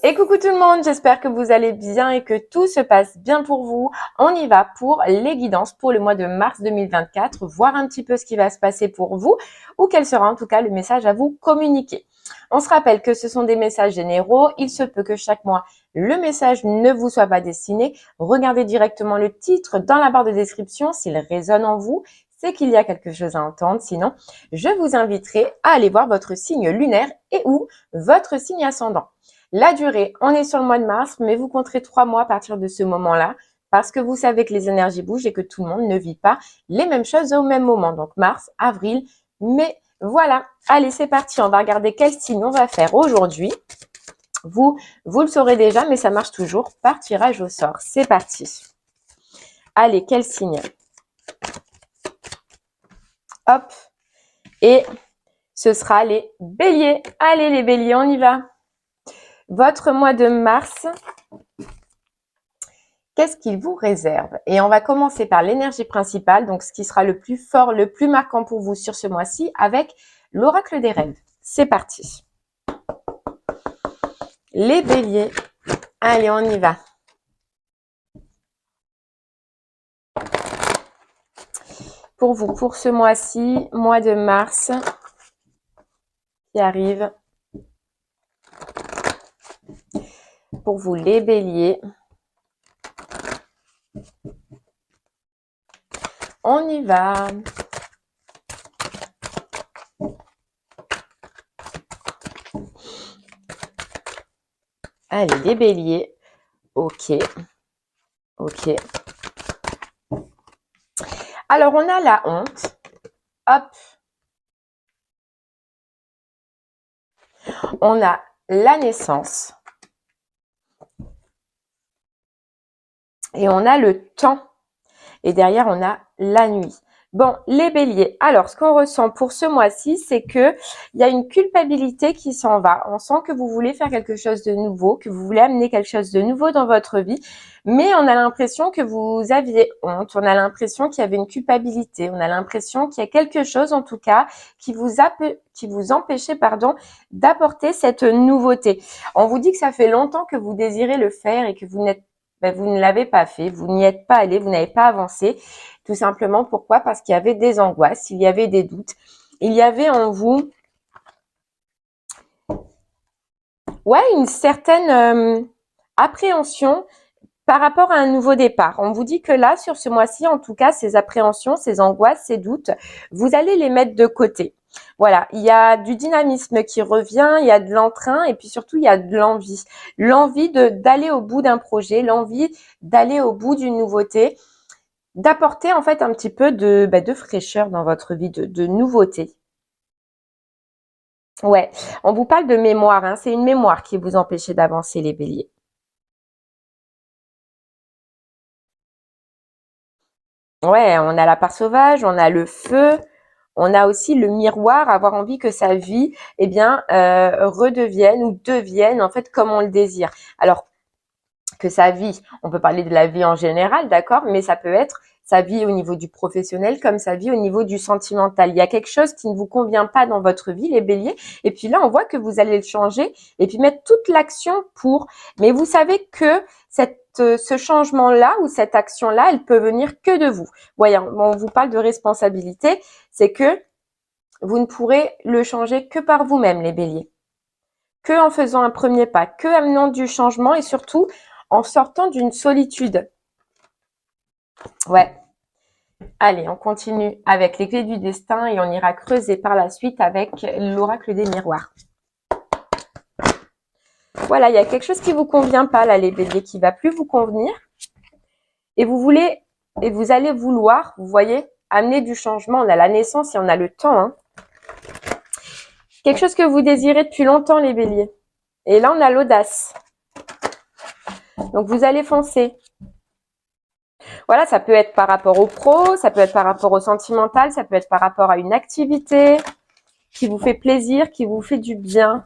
Et coucou tout le monde, j'espère que vous allez bien et que tout se passe bien pour vous. On y va pour les guidances pour le mois de mars 2024, voir un petit peu ce qui va se passer pour vous ou quel sera en tout cas le message à vous communiquer. On se rappelle que ce sont des messages généraux. Il se peut que chaque mois, le message ne vous soit pas destiné. Regardez directement le titre dans la barre de description s'il résonne en vous. C'est qu'il y a quelque chose à entendre. Sinon, je vous inviterai à aller voir votre signe lunaire et ou votre signe ascendant. La durée, on est sur le mois de mars, mais vous compterez 3 mois à partir de ce moment-là, parce que vous savez que les énergies bougent et que tout le monde ne vit pas les mêmes choses au même moment. Donc mars, avril, mai, voilà. Allez, c'est parti. On va regarder quel signe on va faire aujourd'hui. Vous le saurez déjà, mais ça marche toujours par tirage au sort. C'est parti. Allez, quel signe? Hop. Et ce sera les béliers. Allez, les béliers, on y va. Votre mois de mars, qu'est-ce qu'il vous réserve? Et on va commencer par l'énergie principale, donc ce qui sera le plus fort, le plus marquant pour vous sur ce mois-ci avec l'oracle des rêves. C'est parti. Les béliers, allez, on y va. Pour vous, pour ce mois-ci, mois de mars qui arrive. Pour vous, les béliers. On y va. Allez, les béliers. Ok. Ok. Alors, on a la honte. Hop. On a la naissance. Et on a le temps. Et derrière, on a la nuit. Bon, les béliers. Alors, ce qu'on ressent pour ce mois-ci, c'est que il y a une culpabilité qui s'en va. On sent que vous voulez faire quelque chose de nouveau, que vous voulez amener quelque chose de nouveau dans votre vie. Mais on a l'impression que vous aviez honte. On a l'impression qu'il y avait une culpabilité. On a l'impression qu'il y a quelque chose, en tout cas, qui vous empêchait, d'apporter cette nouveauté. On vous dit que ça fait longtemps que vous désirez le faire et que vous ne l'avez pas fait, vous n'y êtes pas allé, vous n'avez pas avancé. Tout simplement, pourquoi? Parce qu'il y avait des angoisses, il y avait des doutes, il y avait en vous, une certaine appréhension par rapport à un nouveau départ. On vous dit que là, sur ce mois-ci, en tout cas, ces appréhensions, ces angoisses, ces doutes, vous allez les mettre de côté. Voilà, il y a du dynamisme qui revient, il y a de l'entrain et puis surtout, il y a de l'envie. L'envie d'aller au bout d'un projet, l'envie d'aller au bout d'une nouveauté, d'apporter en fait un petit peu de fraîcheur dans votre vie, de nouveauté. Ouais, on vous parle de mémoire, hein, c'est une mémoire qui vous empêche d'avancer les béliers. Ouais, on a la part sauvage, on a le feu, on a aussi le miroir, avoir envie que sa vie, redevienne ou devienne en fait comme on le désire. Alors que sa vie, on peut parler de la vie en général, d'accord, mais ça peut être sa vie au niveau du professionnel comme sa vie au niveau du sentimental. Il y a quelque chose qui ne vous convient pas dans votre vie, les béliers, et puis là, on voit que vous allez le changer et puis mettre toute l'action pour. Mais vous savez que ce changement-là ou cette action-là, elle peut venir que de vous. Voyons, on vous parle de responsabilité, c'est que vous ne pourrez le changer que par vous-même, les béliers. Que en faisant un premier pas, que amenant du changement et surtout en sortant d'une solitude. Ouais. Allez, on continue avec les clés du destin et on ira creuser par la suite avec l'oracle des miroirs. Voilà, il y a quelque chose qui vous convient pas là, les béliers, qui va plus vous convenir. Et vous allez vouloir, vous voyez, amener du changement. On a la naissance et on a le temps, hein. Quelque chose que vous désirez depuis longtemps, les béliers. Et là, on a l'audace. Donc, vous allez foncer. Voilà, ça peut être par rapport au pro, ça peut être par rapport au sentimental, ça peut être par rapport à une activité qui vous fait plaisir, qui vous fait du bien.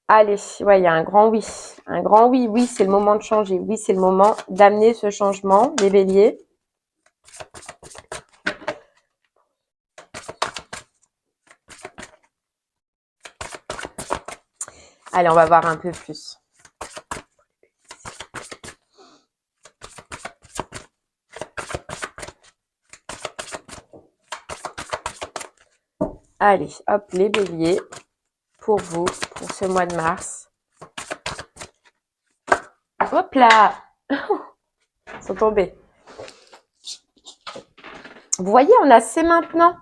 Allez, ouais, il y a un grand oui. Un grand oui, oui, c'est le moment de changer. Oui, c'est le moment d'amener ce changement, les béliers. Allez, on va voir un peu plus. Allez, hop, les béliers, pour vous, pour ce mois de mars. Hop là! Ils sont tombés. Vous voyez, on a c'est maintenant.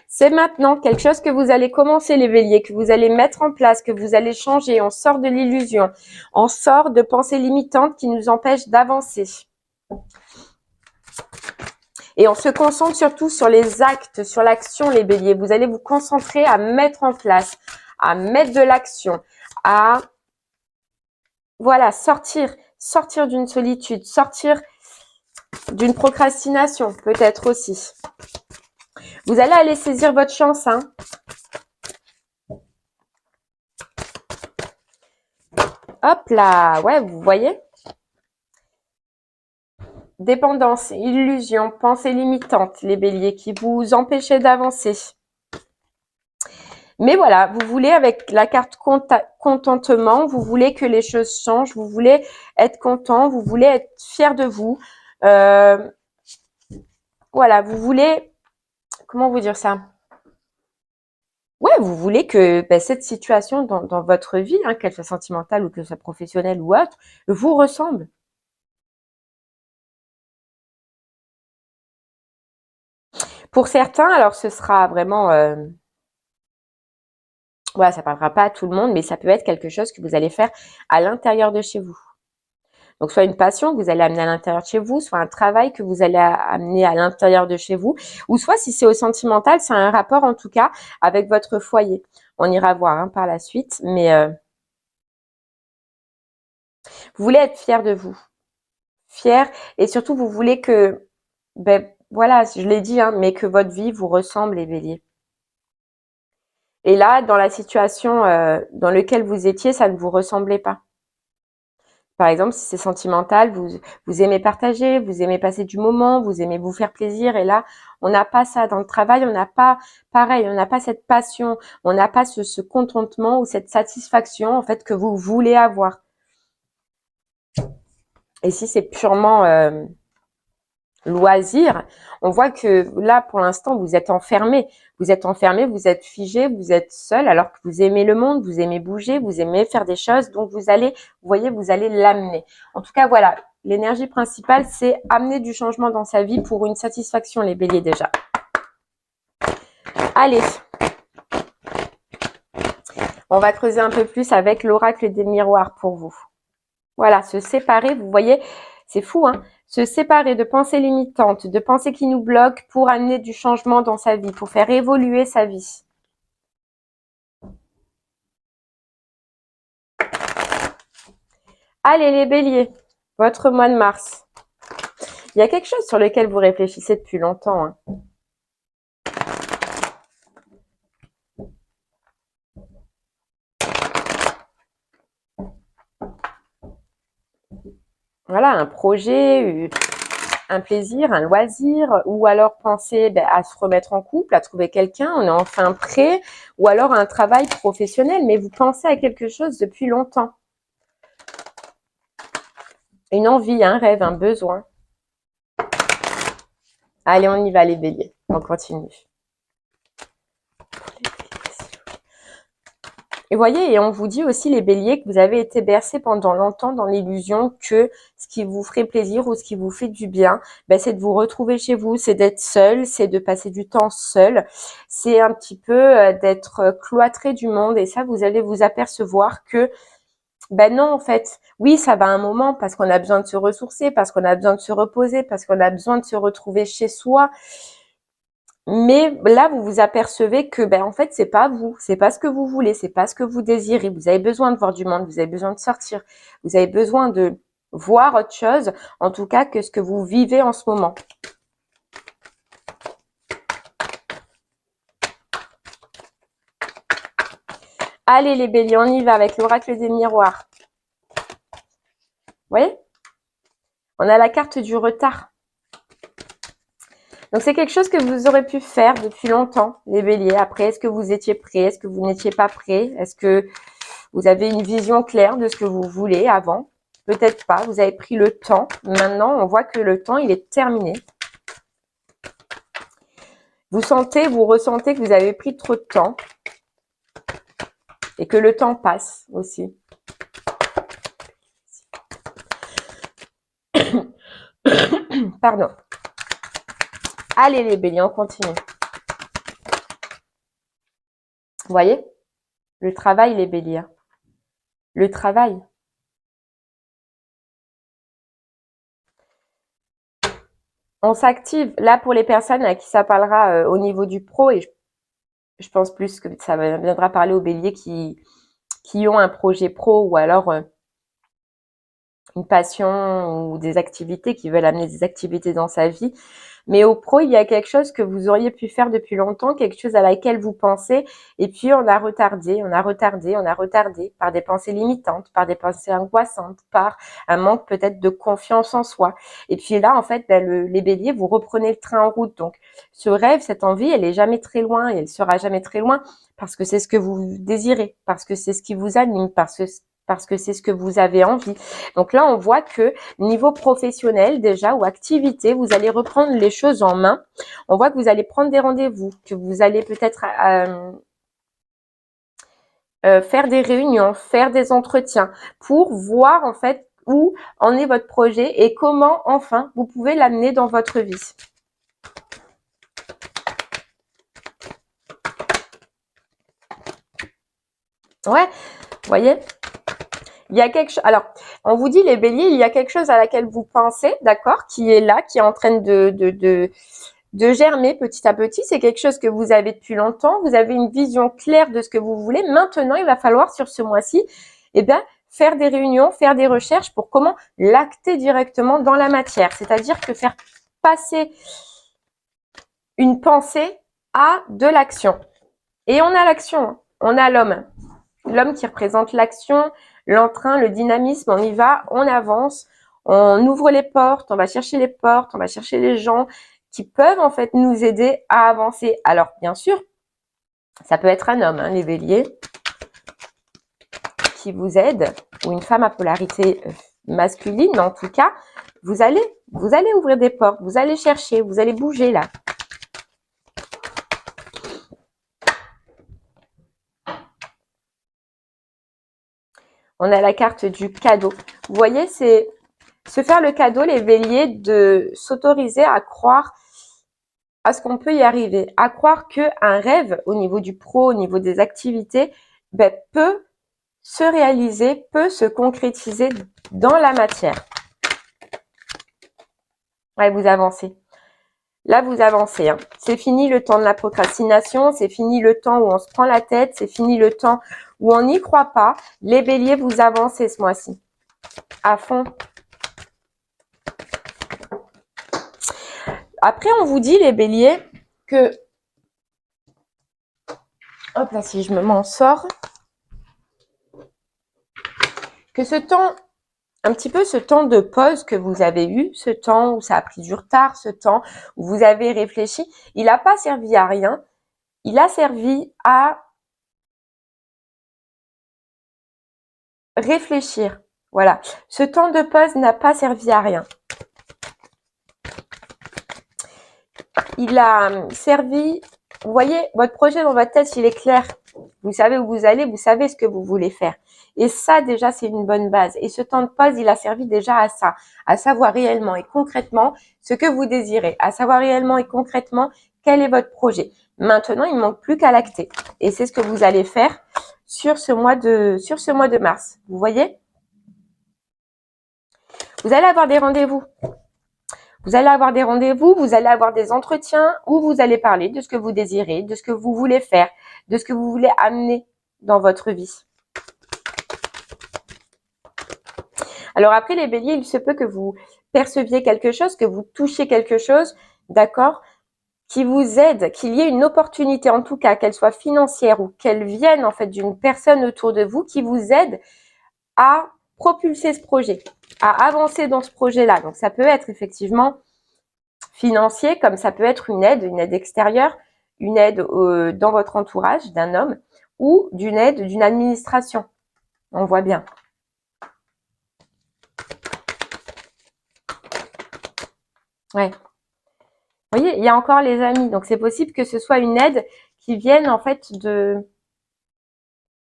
C'est maintenant quelque chose que vous allez commencer, les béliers, que vous allez mettre en place, que vous allez changer. On sort de l'illusion. On sort de pensées limitantes qui nous empêchent d'avancer. Et on se concentre surtout sur les actes, sur l'action, les béliers. Vous allez vous concentrer à mettre en place, à mettre de l'action, à voilà, sortir d'une solitude, sortir d'une procrastination, peut-être aussi. Vous allez aller saisir votre chance, hein. Hop là, ouais, vous voyez? Dépendance, illusion, pensée limitante, les béliers, qui vous empêchaient d'avancer. Mais voilà, vous voulez, avec la carte contentement, vous voulez que les choses changent, vous voulez être content, vous voulez être fier de vous. Voilà, vous voulez, comment vous dire ça? Ouais, vous voulez que cette situation dans votre vie, hein, qu'elle soit sentimentale ou que ce soit professionnelle ou autre, vous ressemble. Pour certains, alors ce sera vraiment, voilà, ça parlera pas à tout le monde, mais ça peut être quelque chose que vous allez faire à l'intérieur de chez vous. Donc, soit une passion que vous allez amener à l'intérieur de chez vous, soit un travail que vous allez amener à l'intérieur de chez vous, ou soit si c'est au sentimental, c'est un rapport en tout cas avec votre foyer. On ira voir hein, par la suite, mais vous voulez être fier de vous, fier, et surtout vous voulez que, voilà, je l'ai dit, hein, mais que votre vie vous ressemble, les béliers. Et là, dans la situation dans laquelle vous étiez, ça ne vous ressemblait pas. Par exemple, si c'est sentimental, vous aimez partager, vous aimez passer du moment, vous aimez vous faire plaisir. Et là, on n'a pas ça dans le travail, on n'a pas, pareil, on n'a pas cette passion, on n'a pas ce contentement ou cette satisfaction en fait que vous voulez avoir. Et si c'est purement loisir, on voit que là, pour l'instant, vous êtes enfermé. Vous êtes enfermé, vous êtes figé, vous êtes seul, alors que vous aimez le monde, vous aimez bouger, vous aimez faire des choses. Donc, vous allez, vous voyez, vous allez l'amener. En tout cas, voilà, l'énergie principale, c'est amener du changement dans sa vie pour une satisfaction, les béliers déjà. Allez, on va creuser un peu plus avec l'oracle des miroirs pour vous. Voilà, se séparer, vous voyez, c'est fou, hein. Se séparer de pensées limitantes, de pensées qui nous bloquent pour amener du changement dans sa vie, pour faire évoluer sa vie. Allez les béliers, votre mois de mars. Il y a quelque chose sur lequel vous réfléchissez depuis longtemps. Hein. Voilà, un projet, un plaisir, un loisir, ou alors penser à se remettre en couple, à trouver quelqu'un, on est enfin prêt, ou alors un travail professionnel, mais vous pensez à quelque chose depuis longtemps. Une envie, un rêve, un besoin. Allez, on y va les béliers, on continue. Et voyez, et on vous dit aussi les béliers que vous avez été bercés pendant longtemps dans l'illusion que ce qui vous ferait plaisir ou ce qui vous fait du bien, c'est de vous retrouver chez vous, c'est d'être seul, c'est de passer du temps seul, c'est un petit peu d'être cloîtré du monde. Et ça, vous allez vous apercevoir que non, en fait, oui, ça va un moment parce qu'on a besoin de se ressourcer, parce qu'on a besoin de se reposer, parce qu'on a besoin de se retrouver chez soi. Mais là, vous vous apercevez que, en fait, c'est pas vous, c'est pas ce que vous voulez, c'est pas ce que vous désirez. Vous avez besoin de voir du monde, vous avez besoin de sortir, vous avez besoin de voir autre chose, en tout cas, que ce que vous vivez en ce moment. Allez, les béliers, on y va avec l'oracle des miroirs. Vous voyez? On a la carte du retard. Donc, c'est quelque chose que vous aurez pu faire depuis longtemps, les béliers. Après, est-ce que vous étiez prêts? Est-ce que vous n'étiez pas prêts? Est-ce que... Vous avez une vision claire de ce que vous voulez avant. Peut-être pas, vous avez pris le temps. Maintenant, on voit que le temps, il est terminé. Vous ressentez que vous avez pris trop de temps. Et que le temps passe aussi. Pardon. Allez les béliers, on continue. Vous voyez? Le travail, les béliers. Le travail. On s'active. Là, pour les personnes à qui ça parlera au niveau du pro, et je pense plus que ça viendra parler aux béliers qui ont un projet pro ou alors une passion ou des activités, qui veulent amener des activités dans sa vie. Mais au pro, il y a quelque chose que vous auriez pu faire depuis longtemps, quelque chose à laquelle vous pensez, et puis on a retardé par des pensées limitantes, par des pensées angoissantes, par un manque peut-être de confiance en soi. Et puis là, en fait, les béliers, vous reprenez le train en route. Donc, ce rêve, cette envie, elle est jamais très loin, et elle sera jamais très loin, parce que c'est ce que vous désirez, parce que c'est ce qui vous anime, parce que c'est ce que vous avez envie. Donc là, on voit que niveau professionnel déjà ou activité, vous allez reprendre les choses en main. On voit que vous allez prendre des rendez-vous, que vous allez peut-être faire des réunions, faire des entretiens pour voir en fait où en est votre projet et comment enfin vous pouvez l'amener dans votre vie. Ouais, vous voyez, il y a quelque chose. Alors, on vous dit les béliers, il y a quelque chose à laquelle vous pensez, d'accord, qui est là, qui est en train de germer petit à petit. C'est quelque chose que vous avez depuis longtemps. Vous avez une vision claire de ce que vous voulez. Maintenant, il va falloir sur ce mois-ci, eh bien, faire des réunions, faire des recherches pour comment l'acter directement dans la matière. C'est-à-dire que faire passer une pensée à de l'action. Et on a l'action, hein. On a l'homme. L'homme qui représente l'action, l'entrain, le dynamisme. On y va, on avance, on ouvre les portes, on va chercher les portes, on va chercher les gens qui peuvent en fait nous aider à avancer. Alors bien sûr, ça peut être un homme, hein, les béliers, qui vous aide, ou une femme à polarité masculine, mais en tout cas, vous allez ouvrir des portes, vous allez chercher, vous allez bouger là. On a la carte du cadeau. Vous voyez, c'est se faire le cadeau, les béliers, de s'autoriser à croire à ce qu'on peut y arriver, à croire qu'un rêve au niveau du pro, au niveau des activités, peut se réaliser, peut se concrétiser dans la matière. Ouais, vous avancez. Là, vous avancez. Hein. C'est fini le temps de la procrastination, c'est fini le temps où on se prend la tête, c'est fini le temps où on n'y croit pas. Les béliers, vous avancez ce mois-ci. À fond. Après, on vous dit, les béliers, que... Hop là, si je m'en sors. Que ce temps, un petit peu ce temps de pause que vous avez eu, ce temps où ça a pris du retard, ce temps où vous avez réfléchi, il n'a pas servi à rien. Il a servi à réfléchir. Voilà. Ce temps de pause n'a pas servi à rien. Il a servi, vous voyez, votre projet dans votre tête, il est clair. Vous savez où vous allez, vous savez ce que vous voulez faire. Et ça, déjà, c'est une bonne base. Et ce temps de pause, il a servi déjà à ça, à savoir réellement et concrètement ce que vous désirez, à savoir réellement et concrètement quel est votre projet. Maintenant, il ne manque plus qu'à l'acter. Et c'est ce que vous allez faire sur ce mois de mars. Vous voyez? Vous allez avoir des rendez-vous. Vous allez avoir des rendez-vous, vous allez avoir des entretiens où vous allez parler de ce que vous désirez, de ce que vous voulez faire, de ce que vous voulez amener dans votre vie. Alors après, les béliers, il se peut que vous perceviez quelque chose, que vous touchiez quelque chose, d'accord, qui vous aide, qu'il y ait une opportunité, en tout cas, qu'elle soit financière ou qu'elle vienne en fait d'une personne autour de vous qui vous aide à propulser ce projet, à avancer dans ce projet-là. Donc ça peut être effectivement financier, comme ça peut être une aide extérieure, une aide dans votre entourage d'un homme ou d'une aide d'une administration. On voit bien. Ouais. Vous voyez, il y a encore les amis. Donc, c'est possible que ce soit une aide qui vienne en fait d'un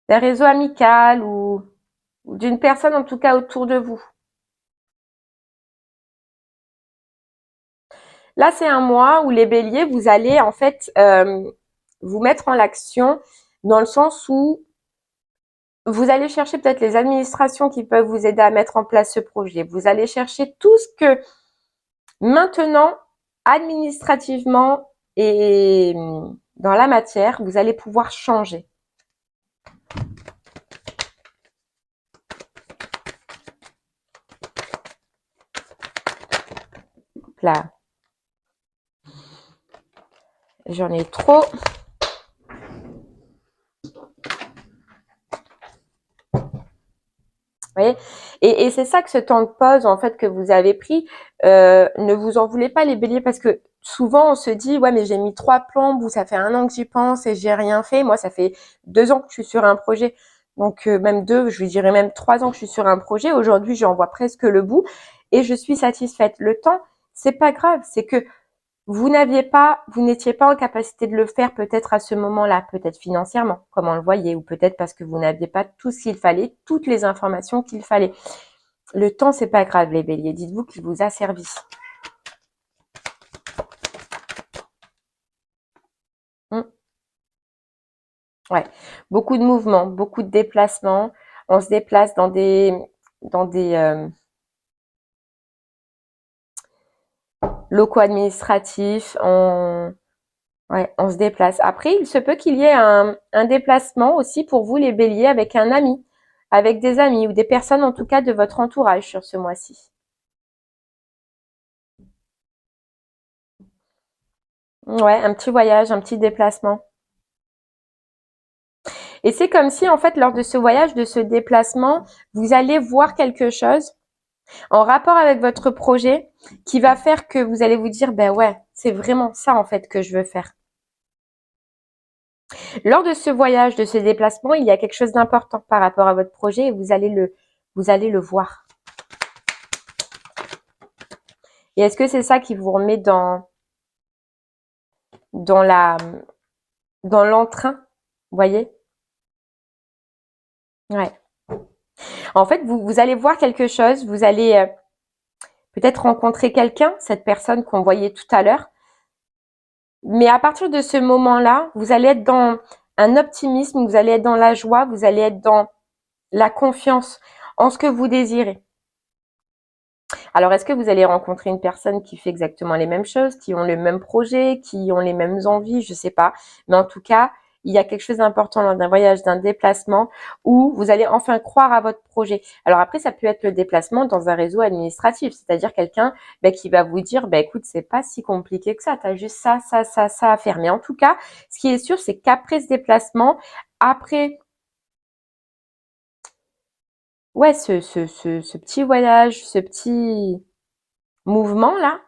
réseau amical ou d'une personne en tout cas autour de vous. Là, c'est un mois où les béliers, vous allez en fait vous mettre en l'action dans le sens où vous allez chercher peut-être les administrations qui peuvent vous aider à mettre en place ce projet. Vous allez chercher tout ce que maintenant, administrativement et dans la matière, vous allez pouvoir changer. Là, j'en ai trop. Vous voyez, et c'est ça que ce temps de pause en fait que vous avez pris, ne vous en voulez pas les béliers parce que souvent on se dit ouais mais j'ai mis 3 plombes ou ça fait 1 an que j'y pense et j'ai rien fait. Moi ça fait 2 ans que je suis sur un projet, donc même 2, je lui dirais même 3 ans que je suis sur un projet. Aujourd'hui j'en vois presque le bout et je suis satisfaite. Le temps c'est pas grave, c'est que vous n'étiez pas en capacité de le faire peut-être à ce moment-là, peut-être financièrement, comme on le voyait, ou peut-être parce que vous n'aviez pas tout ce qu'il fallait, toutes les informations qu'il fallait. Le temps, c'est pas grave, les béliers. Dites-vous qu'il vous a servi. Ouais. Beaucoup de mouvements, beaucoup de déplacements. On se déplace dans des locaux administratifs. Ouais, on se déplace. Après, il se peut qu'il y ait un déplacement aussi pour vous, les béliers, avec un ami, avec des amis ou des personnes en tout cas de votre entourage sur ce mois-ci. Ouais, un petit voyage, un petit déplacement. Et c'est comme si, en fait, lors de ce voyage, de ce déplacement, vous allez voir quelque chose en rapport avec votre projet qui va faire que vous allez vous dire, ben ouais, c'est vraiment ça, en fait, que je veux faire. Lors de ce voyage, de ce déplacement, il y a quelque chose d'important par rapport à votre projet et vous allez le voir. Et est-ce que c'est ça qui vous remet dans la, dans l'entrain? Vous voyez? Ouais. En fait, vous allez voir quelque chose, vous allez peut-être rencontrer quelqu'un, cette personne qu'on voyait tout à l'heure. Mais à partir de ce moment-là, vous allez être dans un optimisme, vous allez être dans la joie, vous allez être dans la confiance en ce que vous désirez. Alors, est-ce que vous allez rencontrer une personne qui fait exactement les mêmes choses, qui ont le même projet, qui ont les mêmes envies, je sais pas. Mais en tout cas, il y a quelque chose d'important lors d'un voyage, d'un déplacement, où vous allez enfin croire à votre projet. Alors après, ça peut être le déplacement dans un réseau administratif, c'est-à-dire quelqu'un qui va vous dire, écoute, c'est pas si compliqué que ça, tu as juste ça à faire. Mais en tout cas, ce qui est sûr, c'est qu'après ce déplacement, après ouais, ce petit voyage, ce petit mouvement là,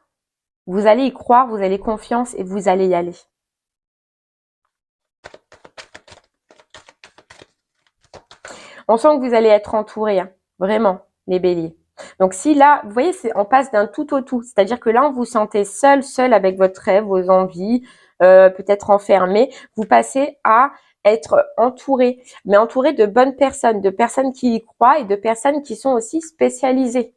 vous allez y croire, vous allez confiance et vous allez y aller. On sent que vous allez être entouré, hein, vraiment, les béliers. Donc si là, vous voyez, on passe d'un tout au tout. C'est-à-dire que là, on vous sentez seul avec votre rêve, vos envies, peut-être enfermé. Vous passez à être entouré, mais entouré de bonnes personnes, de personnes qui y croient et de personnes qui sont aussi spécialisées,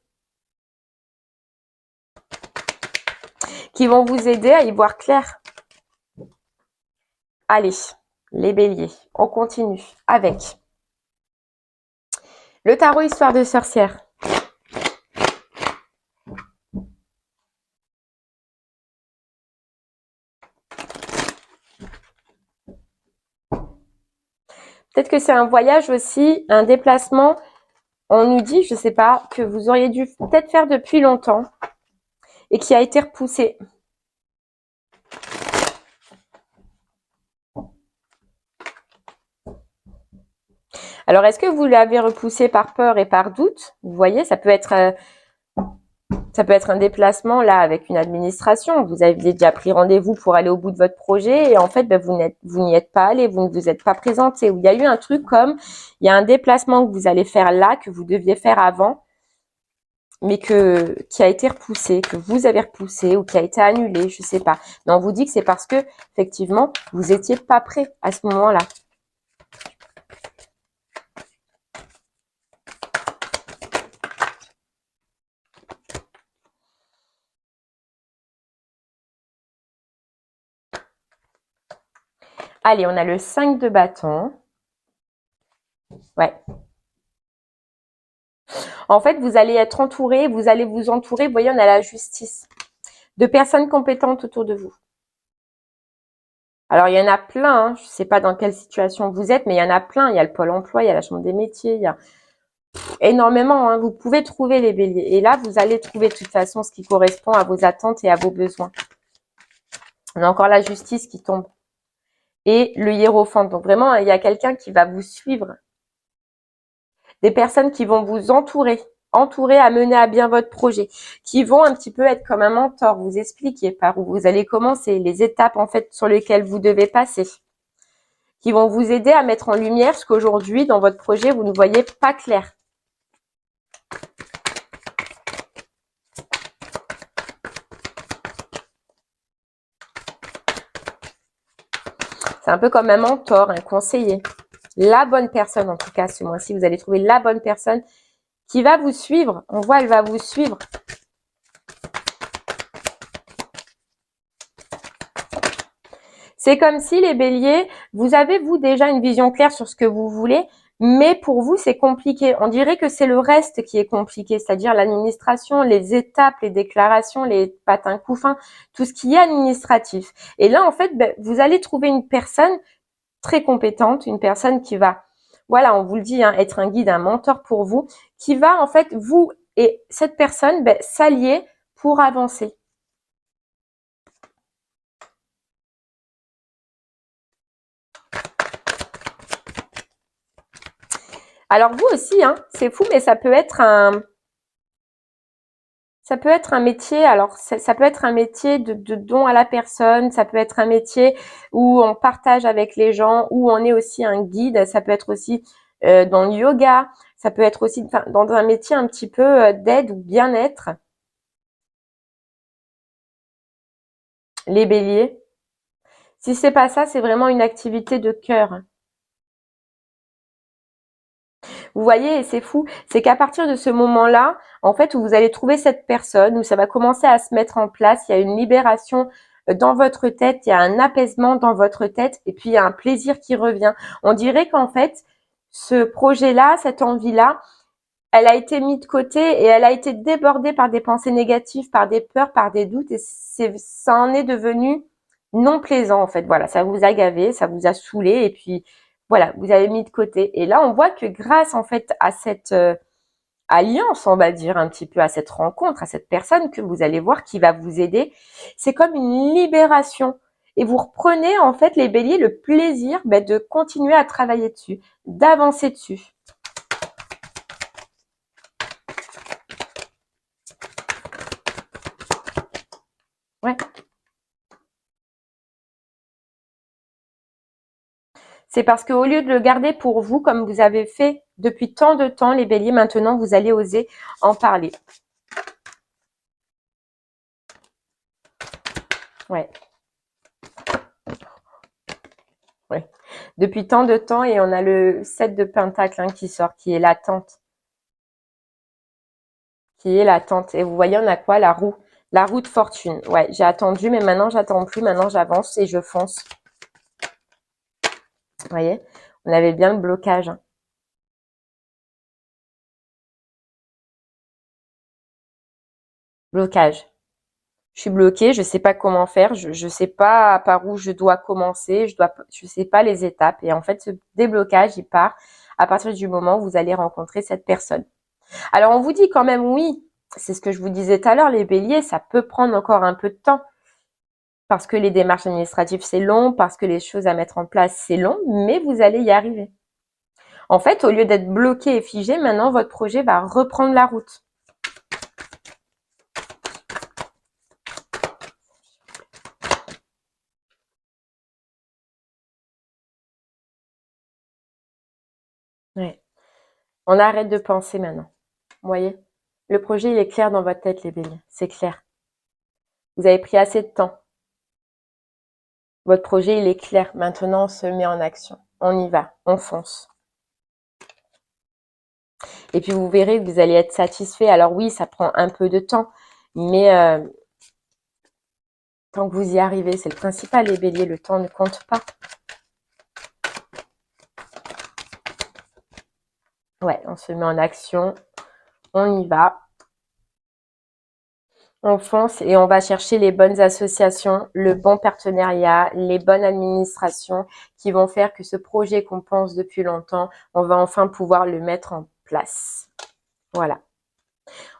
qui vont vous aider à y voir clair. Allez, les béliers, on continue avec le tarot histoire de sorcière. Peut-être que c'est un voyage aussi, un déplacement. On nous dit, je ne sais pas, que vous auriez dû peut-être faire depuis longtemps et qui a été repoussé. Alors, est-ce que vous l'avez repoussé par peur et par doute? Vous voyez, ça peut être Ça peut être un déplacement là avec une administration. Vous aviez déjà pris rendez-vous pour aller au bout de votre projet et en fait, vous n'y êtes pas allé, vous ne vous êtes pas présenté. Ou il y a eu un truc comme, il y a un déplacement que vous allez faire là, que vous deviez faire avant, mais qui a été repoussé, que vous avez repoussé ou qui a été annulé, je sais pas. Mais on vous dit que c'est parce que effectivement, vous étiez pas prêt à ce moment-là. Allez, on a le 5 de bâton. Ouais. En fait, vous allez être entouré, vous allez vous entourer, vous voyez, on a la justice, de personnes compétentes autour de vous. Alors, il y en a plein, hein. Je ne sais pas dans quelle situation vous êtes, mais il y en a plein. Il y a le Pôle emploi, il y a la Chambre des métiers, il y a énormément, hein. Vous pouvez trouver les béliers. Et là, vous allez trouver de toute façon ce qui correspond à vos attentes et à vos besoins. On a encore la justice qui tombe. Et le hiérophant. Donc vraiment, il y a quelqu'un qui va vous suivre. Des personnes qui vont vous entourer à mener à bien votre projet, qui vont un petit peu être comme un mentor, vous expliquer par où vous allez commencer, les étapes en fait sur lesquelles vous devez passer, qui vont vous aider à mettre en lumière ce qu'aujourd'hui dans votre projet vous ne voyez pas clair. C'est un peu comme un mentor, un conseiller. La bonne personne en tout cas ce mois-ci, vous allez trouver la bonne personne qui va vous suivre. On voit, elle va vous suivre. C'est comme si les béliers, vous avez vous déjà une vision claire sur ce que vous voulez, mais pour vous c'est compliqué. On dirait que c'est le reste qui est compliqué, c'est-à-dire l'administration, les étapes, les déclarations, les patins couffins, tout ce qui est administratif. Et là en fait, vous allez trouver une personne très compétente, une personne qui va, voilà, on vous le dit, hein, être un guide, un mentor pour vous, qui va en fait vous et cette personne s'allier pour avancer. Alors vous aussi, hein, c'est fou, mais ça peut être un métier. Alors ça peut être un métier de don à la personne, ça peut être un métier où on partage avec les gens, où on est aussi un guide. Ça peut être aussi dans le yoga, ça peut être aussi dans un métier un petit peu d'aide ou bien-être. Les béliers. Si c'est pas ça, c'est vraiment une activité de cœur. Vous voyez, et c'est fou, c'est qu'à partir de ce moment-là, en fait, où vous allez trouver cette personne, où ça va commencer à se mettre en place, il y a une libération dans votre tête, il y a un apaisement dans votre tête, et puis il y a un plaisir qui revient. On dirait qu'en fait, ce projet-là, cette envie-là, elle a été mise de côté et elle a été débordée par des pensées négatives, par des peurs, par des doutes, et ça en est devenu non plaisant en fait. Voilà, ça vous a gavé, ça vous a saoulé, et puis voilà, vous avez mis de côté. Et là, on voit que grâce en fait à cette alliance, on va dire un petit peu, à cette rencontre, à cette personne que vous allez voir qui va vous aider, c'est comme une libération. Et vous reprenez en fait les béliers le plaisir de continuer à travailler dessus, d'avancer dessus. Ouais. C'est parce qu'au lieu de le garder pour vous, comme vous avez fait depuis tant de temps, les béliers, maintenant, vous allez oser en parler. Ouais. Ouais. Depuis tant de temps, et on a le 7 de Pentacle qui sort, qui est l'attente. Qui est l'attente. Et vous voyez, on a quoi? La roue. La roue de fortune. Ouais, j'ai attendu, mais maintenant, j'attends plus. Maintenant, j'avance et je fonce. Vous voyez? On avait bien le blocage. Blocage. Je suis bloquée, je sais pas comment faire, je sais pas par où je dois commencer, je sais pas les étapes. Et en fait, ce déblocage, il part à partir du moment où vous allez rencontrer cette personne. Alors, on vous dit quand même oui, c'est ce que je vous disais tout à l'heure, les béliers, ça peut prendre encore un peu de temps. Parce que les démarches administratives, c'est long, parce que les choses à mettre en place, c'est long, mais vous allez y arriver. En fait, au lieu d'être bloqué et figé, maintenant, votre projet va reprendre la route. Ouais. On arrête de penser maintenant. Vous voyez? Le projet, il est clair dans votre tête, les béliers. C'est clair. Vous avez pris assez de temps. Votre projet, il est clair. Maintenant, on se met en action. On y va. On fonce. Et puis, vous verrez que vous allez être satisfait. Alors oui, ça prend un peu de temps. Mais tant que vous y arrivez, c'est le principal, les béliers. Le temps ne compte pas. Ouais, on se met en action. On y va. On fonce et on va chercher les bonnes associations, le bon partenariat, les bonnes administrations qui vont faire que ce projet qu'on pense depuis longtemps, on va enfin pouvoir le mettre en place. Voilà.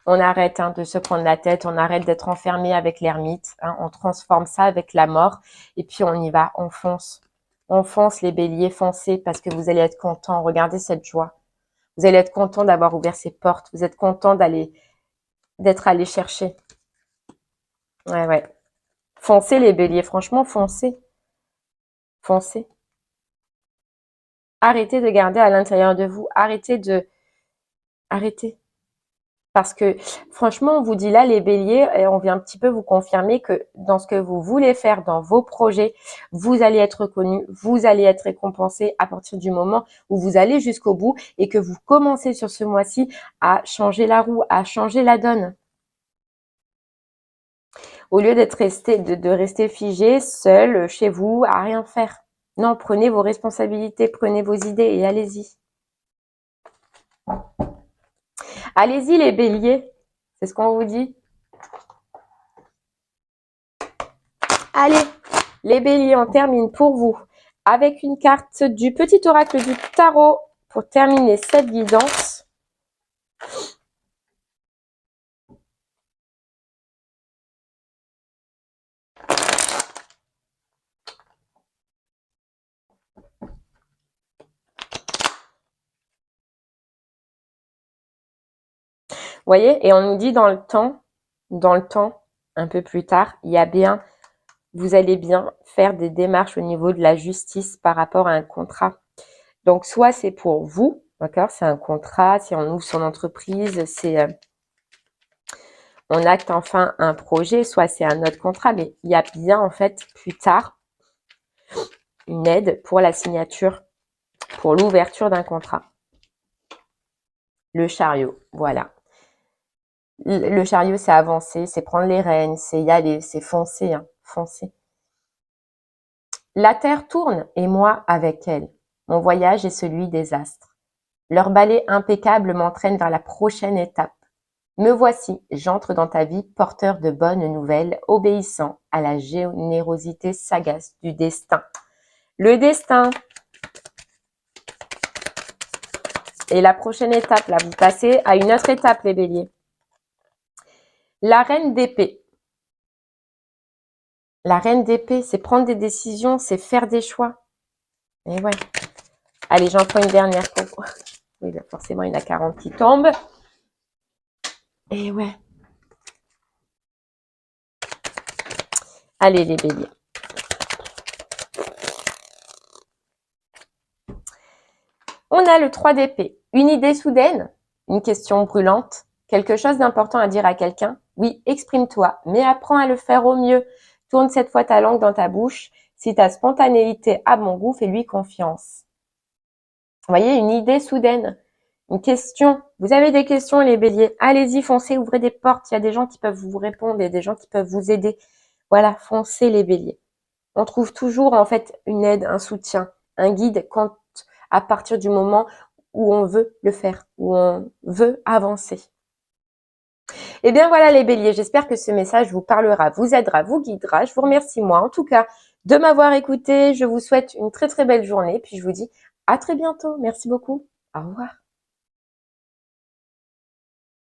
On arrête de se prendre la tête, on arrête d'être enfermé avec l'ermite, on transforme ça avec la mort et puis on y va, on fonce. On fonce les béliers, foncez parce que vous allez être content. Regardez cette joie. Vous allez être content d'avoir ouvert ces portes. Vous êtes content d'être allé chercher. Ouais, ouais. Foncez les béliers, franchement, foncez. Foncez. Arrêtez de garder à l'intérieur de vous. Arrêtez. Parce que franchement, on vous dit là, les béliers, et on vient un petit peu vous confirmer que dans ce que vous voulez faire, dans vos projets, vous allez être reconnu, vous allez être récompensé à partir du moment où vous allez jusqu'au bout et que vous commencez sur ce mois-ci à changer la roue, à changer la donne. Au lieu de rester figé, seul, chez vous, à rien faire. Non, prenez vos responsabilités, prenez vos idées et allez-y. Allez-y les béliers, c'est ce qu'on vous dit. Allez, les béliers, on termine pour vous avec une carte du petit oracle du tarot pour terminer cette guidance. Vous voyez, et on nous dit dans le temps, un peu plus tard, vous allez bien faire des démarches au niveau de la justice par rapport à un contrat. Donc, soit c'est pour vous, d'accord, c'est un contrat, si on ouvre son entreprise, on acte enfin un projet, soit c'est un autre contrat, mais il y a bien en fait plus tard une aide pour la signature, pour l'ouverture d'un contrat. Le chariot, voilà. Le chariot, c'est avancer, c'est prendre les rênes, c'est y aller, c'est foncer, foncer. La terre tourne et moi avec elle. Mon voyage est celui des astres. Leur balai impeccable m'entraîne vers la prochaine étape. Me voici, j'entre dans ta vie porteur de bonnes nouvelles, obéissant à la générosité sagace du destin. Le destin. Et la prochaine étape, là, vous passez à une autre étape, les béliers. La reine d'épée. La reine d'épée, c'est prendre des décisions, c'est faire des choix. Et ouais. Allez, j'en prends une dernière pour vous. Oui, là, forcément, il y en a 40 qui tombent. Et ouais. Allez, les béliers. On a le 3 d'épée. Une idée soudaine, une question brûlante, quelque chose d'important à dire à quelqu'un. Oui, exprime-toi, mais apprends à le faire au mieux. Tourne cette fois ta langue dans ta bouche. Si ta spontanéité a bon goût, fais-lui confiance. Vous voyez, une idée soudaine, une question. Vous avez des questions, les béliers. Allez-y, foncez, ouvrez des portes. Il y a des gens qui peuvent vous répondre, il y a des gens qui peuvent vous aider. Voilà, foncez, les béliers. On trouve toujours, en fait, une aide, un soutien, un guide à partir du moment où on veut le faire, où on veut avancer. Et bien voilà les béliers, j'espère que ce message vous parlera, vous aidera, vous guidera. Je vous remercie moi en tout cas de m'avoir écouté. Je vous souhaite une très très belle journée. Puis je vous dis à très bientôt. Merci beaucoup. Au revoir.